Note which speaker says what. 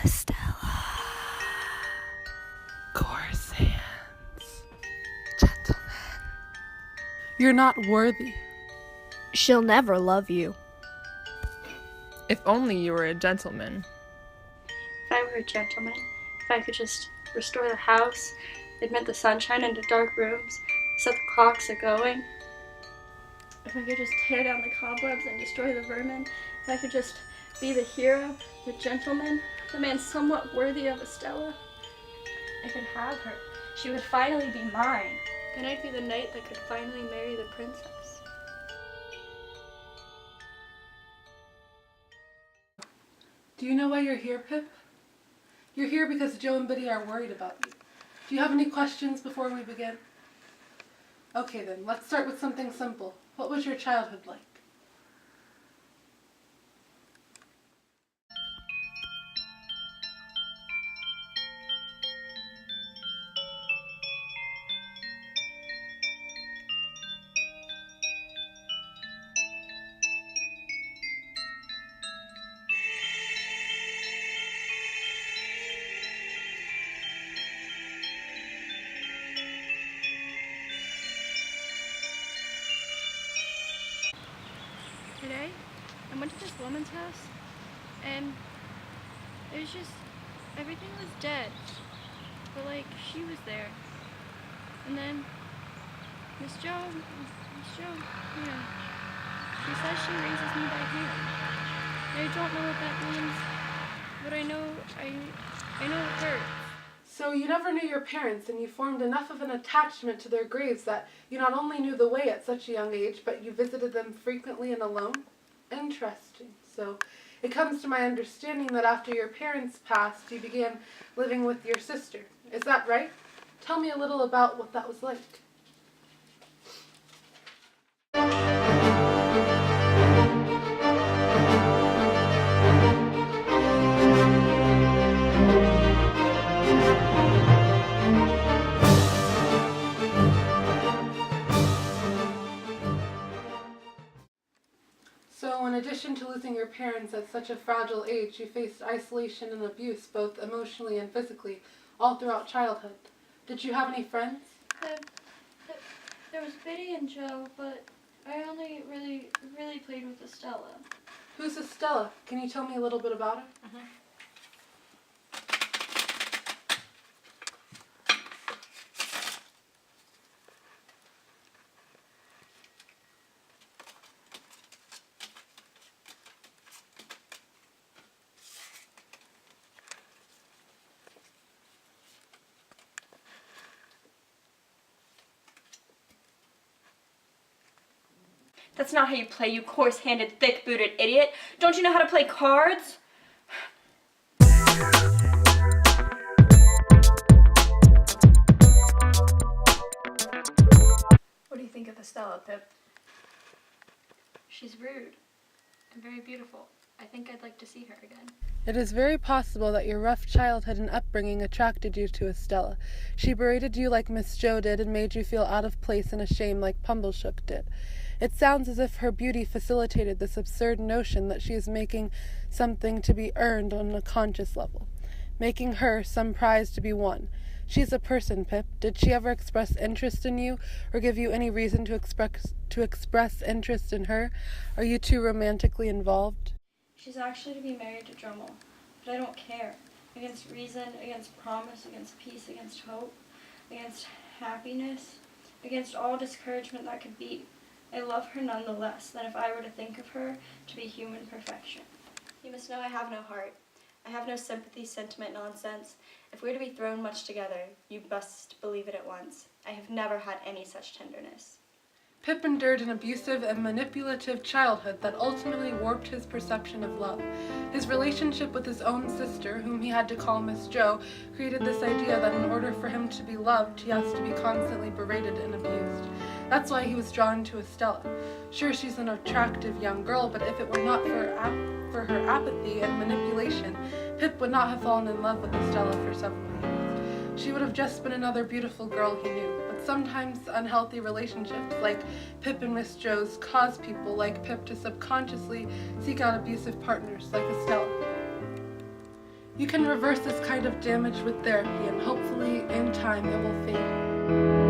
Speaker 1: Estella. Coarse hands. Gentlemen. You're not worthy.
Speaker 2: She'll never love you.
Speaker 3: If only you were a gentleman.
Speaker 4: If I were a gentleman, if I could just restore the house, admit the sunshine into dark rooms, set the clocks a-going. If I could just tear down the cobwebs and destroy the vermin, if I could just be the hero, the gentleman, the man somewhat worthy of Estella, I could have her. She would finally be mine. Then I'd be the knight that could finally marry the princess.
Speaker 1: Do you know why you're here, Pip? You're here because Joe and Biddy are worried about you. Do you have any questions before we begin? Okay then, let's start with something simple. What was your childhood like?
Speaker 4: Today, I went to this woman's house, and it was just, everything was dead, but like, she was there. And then, Miss Jo, you know, she says she raises me by hand. I don't know what that means, but I know it hurts.
Speaker 1: So you never knew your parents and you formed enough of an attachment to their graves that you not only knew the way at such a young age, but you visited them frequently and alone? Interesting. So it comes to my understanding that after your parents passed, you began living with your sister. Is that right? Tell me a little about what that was like. So in addition to losing your parents at such a fragile age, you faced isolation and abuse, both emotionally and physically, all throughout childhood. Did you have any friends?
Speaker 4: There was Biddy and Joe, but I only really played with Estella.
Speaker 1: Who's Estella? Can you tell me a little bit about her?
Speaker 5: That's not how you play, you coarse-handed, thick-booted idiot. Don't you know how to play cards?
Speaker 4: What do you think of Estella, Pip? She's rude and very beautiful. I think I'd like to see her again.
Speaker 1: It is very possible that your rough childhood and upbringing attracted you to Estella. She berated you like Miss Jo did and made you feel out of place and ashamed like Pumblechook did. It sounds as if her beauty facilitated this absurd notion that she is making something to be earned on a conscious level, making her some prize to be won. She's a person, Pip. Did she ever express interest in you, or give you any reason to express interest in her? Are you two romantically involved?
Speaker 4: She's actually to be married to Drummel, but I don't care. Against reason, against promise, against peace, against hope, against happiness, against all discouragement that could be. I love her nonetheless than if I were to think of her to be human perfection. You must know I have no heart. I have no sympathy, sentiment, nonsense. If we're to be thrown much together, you must believe it at once. I have never had any such tenderness.
Speaker 1: Pip endured an abusive and manipulative childhood that ultimately warped his perception of love. His relationship with his own sister, whom he had to call Miss Jo, created this idea that in order for him to be loved, he has to be constantly berated and abused. That's why he was drawn to Estella. Sure, she's an attractive young girl, but if it were not for her apathy and manipulation, Pip would not have fallen in love with Estella for several years. She would have just been another beautiful girl he knew. But sometimes unhealthy relationships, like Pip and Miss Jo's, cause people like Pip to subconsciously seek out abusive partners like Estella. You can reverse this kind of damage with therapy, and hopefully, in time, it will fade.